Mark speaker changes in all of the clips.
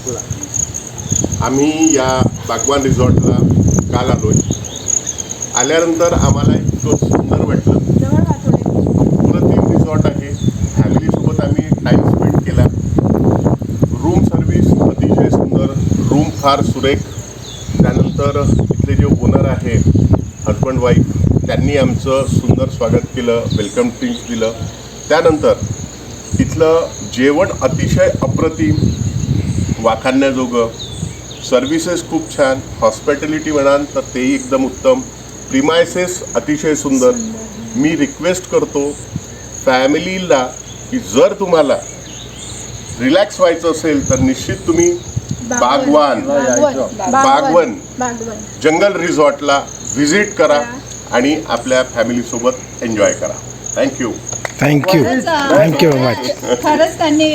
Speaker 1: आम्ही या बागवान रिसॉर्टला काल आलोय. आल्यानंतर आम्हाला इतकं सुंदर वाटलं. अप्रतिम रिसॉर्ट आहे. फॅमिलीसोबत आम्ही टाईम स्पेंड केला. रूम सर्व्हिस अतिशय सुंदर, रूम फार सुरेख. त्यानंतर इथले जे ओनर आहे हजबंड वाईफ, त्यांनी आमचं सुंदर स्वागत केलं, वेलकम ड्रिंक्स दिलं. त्यानंतर इथलं जेवण अतिशय अप्रतिम, वाखाणण्याजोगं. सर्व्हिसेस खूप छान, हॉस्पिटॅलिटी म्हणाल तर तेही एकदम उत्तम. प्रिमायसेस अतिशय सुंदर. मी रिक्वेस्ट करतो फॅमिलीला की जर तुम्हाला रिलॅक्स व्हायचं असेल तर निश्चित तुम्ही बागवन जंगल रिसॉर्टला व्हिजिट करा आणि आपल्या फॅमिलीसोबत एन्जॉय करा. थँक्यू.
Speaker 2: Thank you much.
Speaker 3: खरंच त्यांनी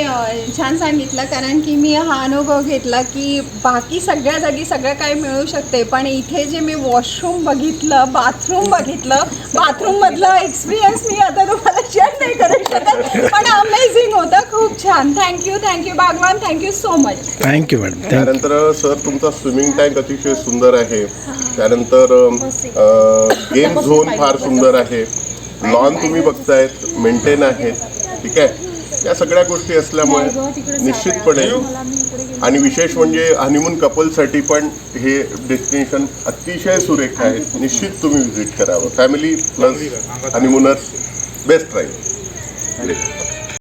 Speaker 3: छान सांगितलं, कारण की मी हा अनुभव घेतला की बाकी सगळ्या जागी सगळं काही मिळू शकते, पण इथे जे मी वॉशरूम बघितलं, बाथरूम मधलं एक्सपिरियन्स मी आता तुम्हाला शेअर नाही करू शकत, पण अमेझिंग होतं. खूप छान. Thank you Bagwan, thank you so much.
Speaker 2: Thank you madam.
Speaker 1: त्यानंतर सर तुमचा स्विमिंग टँक अतिशय सुंदर आहे. त्यानंतर गेम झोन फार सुंदर आहे. लॉन तुम्ही बघतायत, मेंटेन आहेत. ठीक आहे, या सगळ्या गोष्टी असल्यामुळे निश्चितपणे, आणि विशेष म्हणजे हनीमून कपलसाठी पण हे डेस्टिनेशन अतिशय सुरेख आहे. निश्चित तुम्ही व्हिजिट करावं. फॅमिली प्लस हनीमूनर्स बेस्ट राहील.